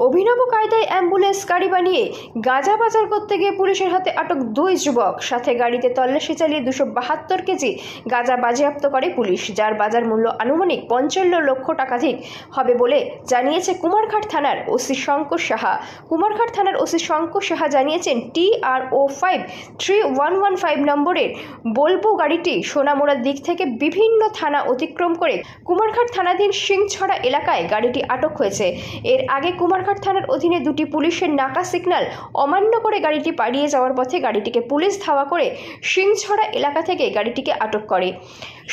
অভিনব কায়দায় অ্যাম্বুলেন্স গাড়ি বানিয়ে গাঁজা পাচার করতে গিয়ে পুলিশের হাতে আটক 2 যুবক। সাথে গাড়িতে তল্লাশি চালিয়ে 272 কেজি গাঁজা বাজেয়াপ্ত করে পুলিশ, যার বাজার মূল্য আনুমানিক 55 লক্ষ টাকাধিক হবে বলে জানিয়েছে কুমারঘাট থানার ওসি শঙ্কর সাহা। কুমারঘাট থানার ওসি শঙ্কর সাহা জানিয়েছেন, TRO 53115 নম্বরের বলবো গাড়িটি সোনামুড়ার দিক থেকে বিভিন্ন থানা অতিক্রম করে কুমারঘাট থানাধীন সিংছড়া এলাকায় গাড়িটি আটক হয়েছে। এর আগে কুমারঘাট থানার অধীনে 2টি পুলিশের নাকা সিগন্যাল অমান্য করে গাড়িটি পালিয়ে যাওয়ার পথে গাড়িটিকে পুলিশ ধাওয়া করে সিংছড়া এলাকা থেকে গাড়িটিকে আটক করে।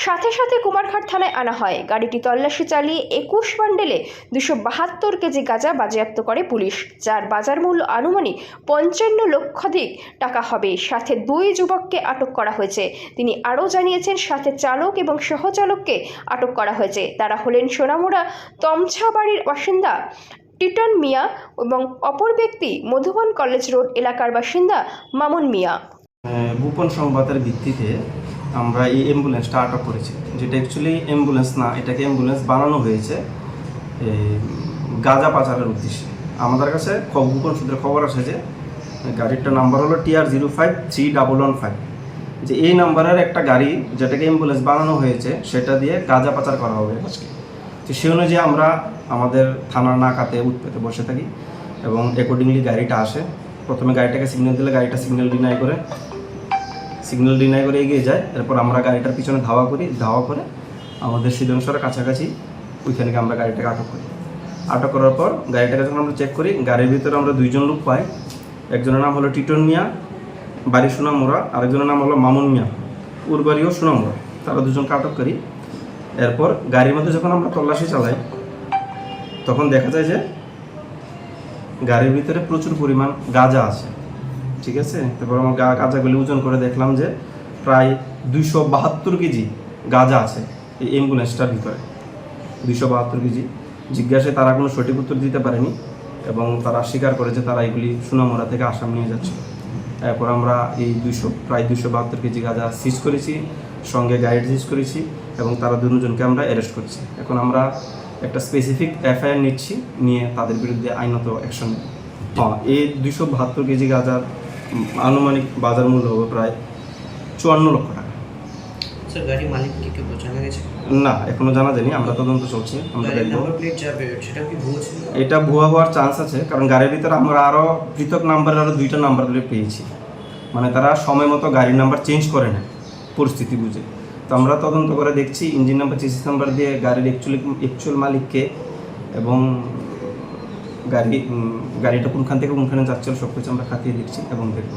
সাথে সাথে কুমারঘাট থানায় আনা হয়। গাড়িটি তল্লাশি চালিয়ে 21 বান্ডেলে 272 কেজি গাঁজা বাজেয়াপ্ত করে পুলিশ, যার বাজার মূল্য আনুমানিক 55 লক্ষাধিক টাকা হবে। সাথে 2 যুবককে আটক করা হয়েছে। তিনি আরও জানিয়েছেন, সাথে চালক এবং সহচালককে আটক করা হয়েছে। তারা হলেন সোনামুড়া তমছাবাড়ির বাসিন্দা টিটন মিয়া এবং অপর ব্যক্তি মধুবন কলেজ রোড এলাকার বাসিন্দা মামুন মিয়া। গোপন সংবাদের ভিত্তিতে আমরা এই অ্যাম্বুলেন্সটা আটক করেছি, যেটা অ্যাকচুয়ালি অ্যাম্বুলেন্স না, এটাকে অ্যাম্বুলেন্স বানানো হয়েছে গাঁজা পাচারের উদ্দেশ্যে। আমাদের কাছে গোপন সূত্রে খবর আসে যে গাড়িটার নাম্বার হলো TR 053115, যে এই নাম্বারের একটা গাড়ি যেটাকে অ্যাম্বুলেন্স বানানো হয়েছে সেটা দিয়ে গাঁজা পাচার করা হবে আজকে। তো সেই অনুযায়ী আমরা আমাদের থানার নাকাতে উৎপেতে বসে থাকি এবং অ্যাকর্ডিংলি গাড়িটা আসে। প্রথমে গাড়িটাকে সিগন্যাল দিলে গাড়িটা সিগন্যাল ডিনাই করে এগিয়ে যায়। এরপর আমরা গাড়িটার পিছনে ধাওয়া করে আমাদের শ্রীলংসার কাছাকাছি ওইখানে আমরা গাড়িটাকে আটক করি। আটক করার পর গাড়িটাকে যখন আমরা চেক করি, গাড়ির ভিতরে আমরা 2 জন লোক পাই। একজনের নাম হলো টিটন মিয়া, বাড়ি সোনামুড়া, আরেকজনের নাম হলো মামুন মিয়া, ওর বাড়িও সোনামুড়া। তারা 2 জনকে আটক করি। এরপর গাড়ির মধ্যে যখন আমরা তল্লাশি চালাই তখন দেখা যায় যে গাড়ির ভিতরে প্রচুর পরিমাণ গাঁজা আছে, ঠিক আছে। তারপর আমরা গাঁজাগুলি ওজন করে দেখলাম যে প্রায় 272 কেজি গাঁজা আছে এই অ্যাম্বুলেন্সটার ভিতরে। 272 কেজি। জিজ্ঞাসায় তারা কোনো সঠিক উত্তর দিতে পারেনি এবং তারা স্বীকার করে যে তারা এগুলি সোনামুড়া থেকে আসাম নিয়ে যাচ্ছে। এরপর আমরা এই প্রায় 272 কেজি গাঁজা সিজ করেছি, সঙ্গে গাইড সিজ করেছি এবং তারা 2 জনকে আমরা অ্যারেস্ট করেছি। এখন আমরা একটা স্পেসিফিক FIR নিচ্ছি, নিয়ে তাদের বিরুদ্ধে আইনত অ্যাকশন নেব। এই 272 কেজি গাঁজার আনুমানিক বাজার মূল্য হবে প্রায় 54 লক্ষ টাকা। স্যার, গাড়ির মালিক কি কেউ জানা গেছে? না, এখনো জানা যায়নি, আমরা তদন্ত চলছে। আমরা দেখব এটা ভুয়া হওয়ার চান্স আছে, কারণ গাড়ির ভিতরে আমরা আরও পৃথক নাম্বারের আরও 2টা নাম্বার পেয়েছি। মানে তারা সময় মতো গাড়ির নাম্বার চেঞ্জ করে না পরিস্থিতি বুঝে। তো আমরা তদন্ত করে দেখছি ইঞ্জিন নাম্বার, চেসিস নাম্বার দিয়ে গাড়ির অ্যাকচুয়াল মালিককে এবং গাড়িটা কোনখান থেকে কোনখানে যাচ্ছিল সব কিছু আমরা খাতিয়ে দেখছি এবং দেখব।